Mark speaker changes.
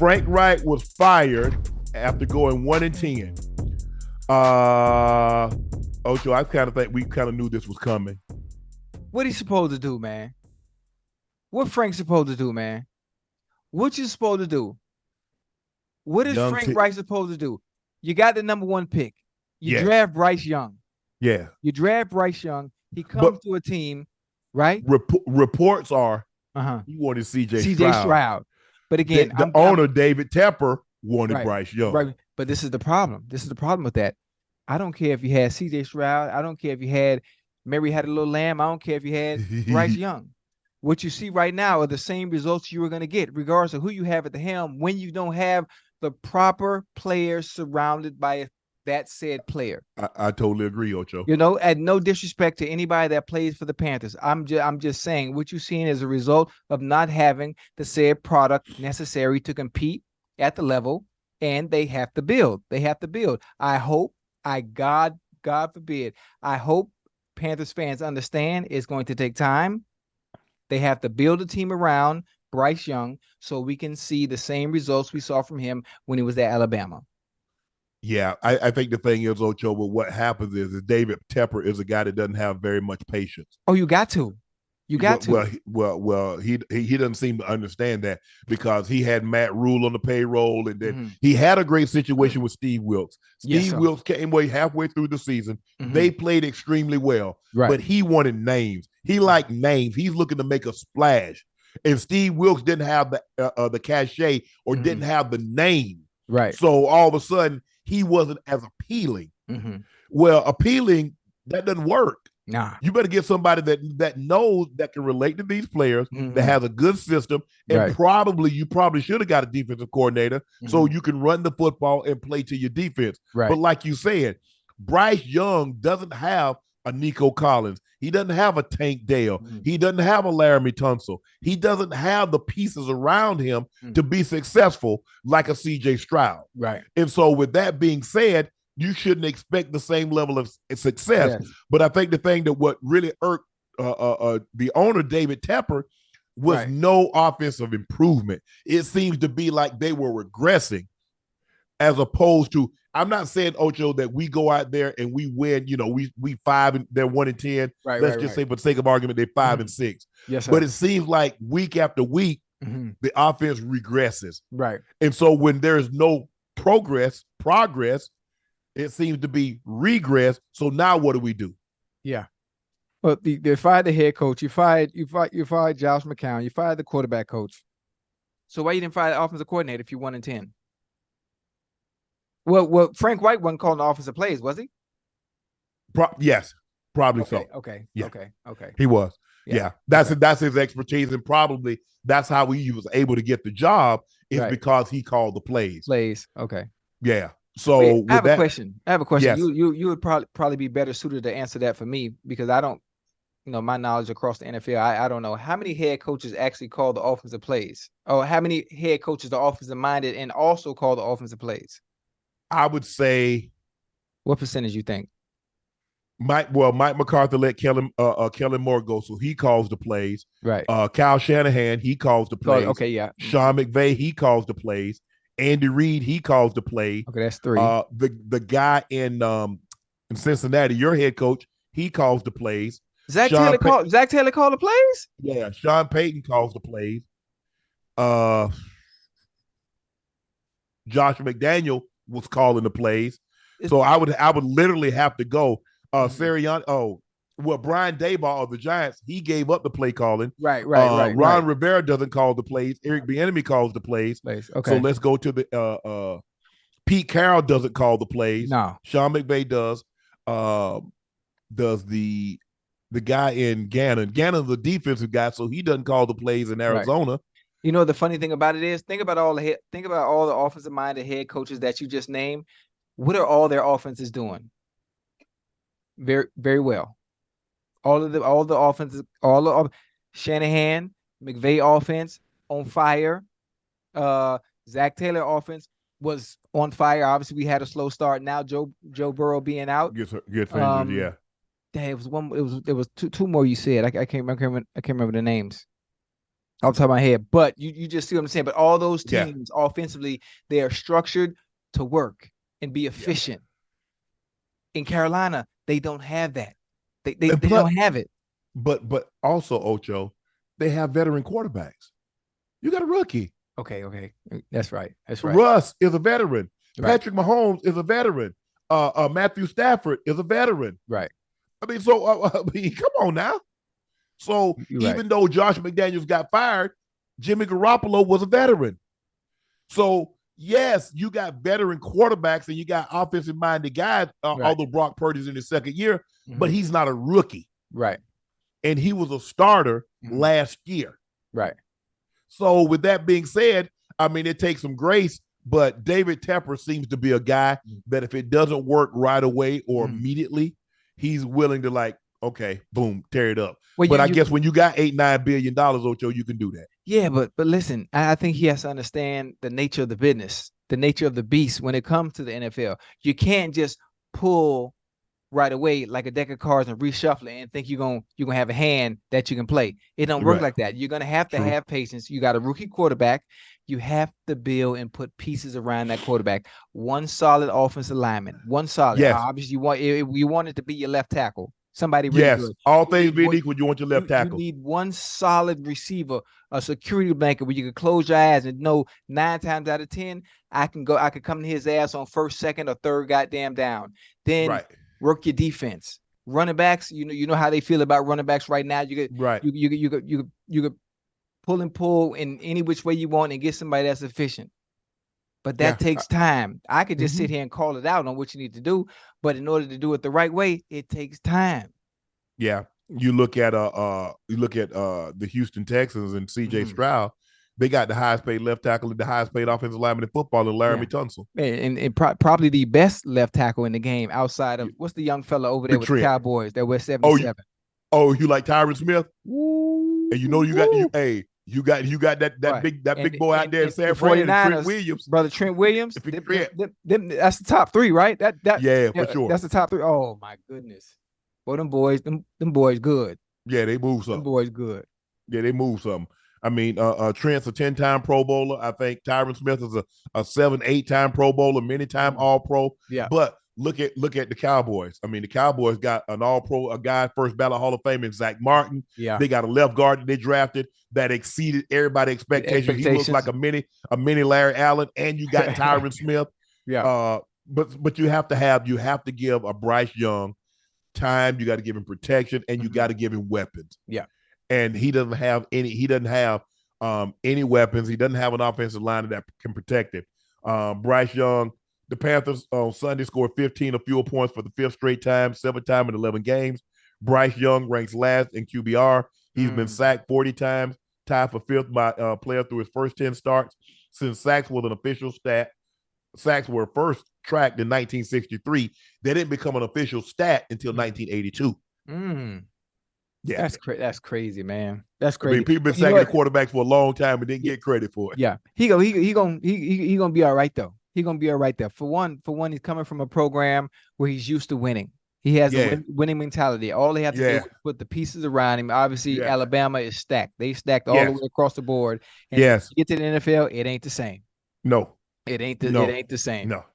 Speaker 1: Frank Reich was fired after going 1-10. Ocho, I kind of think we kind of knew this was coming.
Speaker 2: What he supposed to do, man? What Frank's supposed to do, man? What you supposed to do? What is
Speaker 1: Young
Speaker 2: Frank Reich supposed to do? You got the number 1 pick. You
Speaker 1: Yeah.
Speaker 2: draft Bryce Young.
Speaker 1: Yeah.
Speaker 2: You draft Bryce Young. He comes to a team, right?
Speaker 1: Reports are
Speaker 2: Uh-huh.
Speaker 1: he wanted CJ
Speaker 2: CJ Stroud. But again,
Speaker 1: the owner, David Tepper, wanted
Speaker 2: right,
Speaker 1: Bryce Young.
Speaker 2: Right. But this is the problem. This is the problem with that. I don't care if you had CJ Stroud. I don't care if you had Mary had a little lamb. I don't care if you had Bryce Young. What you see right now are the same results you were going to get, regardless of who you have at the helm, when you don't have the proper players surrounded by that said player.
Speaker 1: I totally agree, Ocho.
Speaker 2: You know, and no disrespect to anybody that plays for the Panthers. I'm just saying what you're seeing is a result of not having the said product necessary to compete at the level, and they have to build. They have to build. I hope, God forbid, I hope Panthers fans understand it's going to take time. They have to build a team around Bryce Young so we can see the same results we saw from him when he was at Alabama.
Speaker 1: Yeah, I think the thing is, Ocho, but what happens is David Tepper is a guy that doesn't have very much patience.
Speaker 2: Oh, you got to. You got to.
Speaker 1: Well, he doesn't seem to understand that because he had Matt Rule on the payroll, and then he had a great situation with Steve Wilkes. Steve Wilkes came halfway through the season. They played extremely well, but he wanted names. He liked names. He's looking to make a splash, and Steve Wilkes didn't have the cachet or didn't have the name.
Speaker 2: Right.
Speaker 1: So all of a sudden, he wasn't as appealing. Well, appealing, that doesn't work.
Speaker 2: Nah.
Speaker 1: You better get somebody that knows, that can relate to these players, that has a good system, and you probably should have got a defensive coordinator so you can run the football and play to your defense.
Speaker 2: Right.
Speaker 1: But like you said, Bryce Young doesn't have a Nico Collins. He doesn't have a Tank Dale. He doesn't have a Laramie Tunsil. He doesn't have the pieces around him to be successful like a CJ Stroud.
Speaker 2: Right.
Speaker 1: And so with that being said, you shouldn't expect the same level of success. Yes. But I think the thing that what really irked the owner, David Tepper, was no offensive improvement. It seems to be like they were regressing as opposed to, I'm not saying, Ocho, that we go out there and we win, we 5 and they're 1-10. Let's just say for the sake of argument, they're 5-6.
Speaker 2: Yes, sir.
Speaker 1: But it seems like week after week, the offense regresses.
Speaker 2: Right. And
Speaker 1: so when there's no progress, it seems to be regress. So now what do we do?
Speaker 2: Yeah. Well, they fired the head coach. You fired Josh McCown. You fired the quarterback coach. So why you didn't fire the offensive coordinator if you 1-10? Well, Frank Reich wasn't calling the offensive plays, was he?
Speaker 1: Yes, probably
Speaker 2: so.
Speaker 1: Okay.
Speaker 2: Yeah. Okay.
Speaker 1: He was. Yeah. That's his expertise, and probably that's how he was able to get the job is because he called the plays.
Speaker 2: Okay.
Speaker 1: Yeah. So
Speaker 2: I have a question.
Speaker 1: Yes.
Speaker 2: You would probably be better suited to answer that for me because I don't, my knowledge across the NFL, I don't know how many head coaches actually call the offensive plays, or how many head coaches are offensive minded and also call the offensive plays.
Speaker 1: I would say,
Speaker 2: what percentage you think?
Speaker 1: Mike McCarthy let Kellen Moore go, so he calls the plays.
Speaker 2: Right.
Speaker 1: Kyle Shanahan, he calls the plays.
Speaker 2: Okay, yeah.
Speaker 1: Sean McVay, he calls the plays. Andy Reid, he calls the play.
Speaker 2: Okay, that's 3.
Speaker 1: The guy in Cincinnati, your head coach, he calls the plays.
Speaker 2: Zach Taylor called the plays?
Speaker 1: Yeah, Sean Payton calls the plays. Josh McDaniel was calling the plays. So I would literally have to go. Brian Daboll of the Giants, he gave up the play calling.
Speaker 2: Right.
Speaker 1: Ron Rivera doesn't call the plays. Eric Bieniemy calls the plays.
Speaker 2: Okay.
Speaker 1: So let's go to the Pete Carroll doesn't call the plays.
Speaker 2: No.
Speaker 1: Sean McVay does. Does the guy in Gannon? Gannon's the defensive guy, so he doesn't call the plays in Arizona.
Speaker 2: Right. The funny thing about it is, think about all the offensive minded head coaches that you just named. What are all their offenses doing? Very, very well. All the offenses, Shanahan, McVay offense on fire. Zach Taylor offense was on fire. Obviously, we had a slow start. Now Joe Burrow being out,
Speaker 1: gets injured. Yeah.
Speaker 2: It was two more you said. I can't remember the names. off the top of my head. But you just see what I'm saying. But all those
Speaker 1: Yeah.
Speaker 2: teams offensively, they are structured to work and be efficient. In Carolina, they don't have that. They don't have it.
Speaker 1: But also, Ocho, they have veteran quarterbacks. You got a rookie.
Speaker 2: Okay. That's right.
Speaker 1: Russ is a veteran.
Speaker 2: Right.
Speaker 1: Patrick Mahomes is a veteran. Matthew Stafford is a veteran.
Speaker 2: Right.
Speaker 1: I mean, so come on now. So even though Josh McDaniels got fired, Jimmy Garoppolo was a veteran. So yes, you got veteran quarterbacks and you got offensive-minded guys, although Brock Purdy's in his second year, but he's not a rookie.
Speaker 2: Right.
Speaker 1: And he was a starter last year.
Speaker 2: Right.
Speaker 1: So with that being said, I mean, it takes some grace, but David Tepper seems to be a guy that if it doesn't work right away or immediately, he's willing to okay, boom, tear it up. Well, but I guess when you got $8-9 billion, Ocho, you can do that.
Speaker 2: Yeah, but listen, I think he has to understand the nature of the business, the nature of the beast when it comes to the NFL. You can't just pull right away like a deck of cards and reshuffle it and think you're gonna have a hand that you can play. It don't work like that. You're gonna have to have patience. You got a rookie quarterback. You have to build and put pieces around that quarterback. One solid offensive lineman. One solid.
Speaker 1: Yes.
Speaker 2: Obviously, you want it to be your left tackle. Somebody really good.
Speaker 1: All things being equal, you want your left tackle.
Speaker 2: You need one solid receiver, a security blanket where you can close your eyes and know 9 times out of 10, I could come to his ass on first, second, or third goddamn down. Then work your defense. Running backs, you know how they feel about running backs right now. You could pull in any which way you want and get somebody that's efficient. But that takes time. I could just sit here and call it out on what you need to do, but in order to do it the right way, it takes time.
Speaker 1: Yeah, you look at the Houston Texans and C.J. Stroud. They got the highest paid left tackle and the highest paid offensive lineman in football, in Laramie Tunsil,
Speaker 2: and probably the best left tackle in the game outside of what's the young fella over there with the Cowboys that wear 77.
Speaker 1: You like Tyron Smith? Ooh. And you know you got that big boy out there in San Fran, Trent Williams,
Speaker 2: brother Trent Williams. That's the top 3, right?
Speaker 1: For sure.
Speaker 2: That's the top 3. Oh my goodness, boy, them boys good.
Speaker 1: Yeah, they move something.
Speaker 2: Them boys good.
Speaker 1: Yeah, they move something. I mean, Trent's a 10-time Pro Bowler. I think Tyron Smith is a 7-8-time Pro Bowler, many-time All-Pro.
Speaker 2: Yeah,
Speaker 1: but look at the Cowboys. I mean, the Cowboys got an All-Pro, a guy first ballot Hall of Fame in Zach Martin.
Speaker 2: Yeah,
Speaker 1: they got a left guard that they drafted that exceeded everybody's expectations. He looks like a mini Larry Allen, and you got Tyron Smith.
Speaker 2: Yeah,
Speaker 1: but you have to give a Bryce Young time. You got to give him protection, and you got to give him weapons.
Speaker 2: Yeah,
Speaker 1: and he doesn't have any. He doesn't have any weapons. He doesn't have an offensive line that can protect him. Bryce Young. The Panthers on Sunday scored 15 or fewer points for the 5th straight time, 7th time in 11 games. Bryce Young ranks last in QBR. He's been sacked 40 times, tied for 5th by player through his first 10 starts. Since sacks was an official stat, sacks were first tracked in 1963. They didn't become an official stat until 1982. Yeah,
Speaker 2: that's crazy, man. That's crazy.
Speaker 1: I mean, people been sacking the quarterbacks for a long time and didn't get credit for it.
Speaker 2: Yeah, he gonna be all right though. He's gonna be all right there. For one, he's coming from a program where he's used to winning. He has a winning mentality. All they have to do is put the pieces around him. Obviously, Alabama is stacked. They stacked all the way across the board. And if you get to the NFL, it ain't the same.
Speaker 1: No.
Speaker 2: It ain't the same.
Speaker 1: No.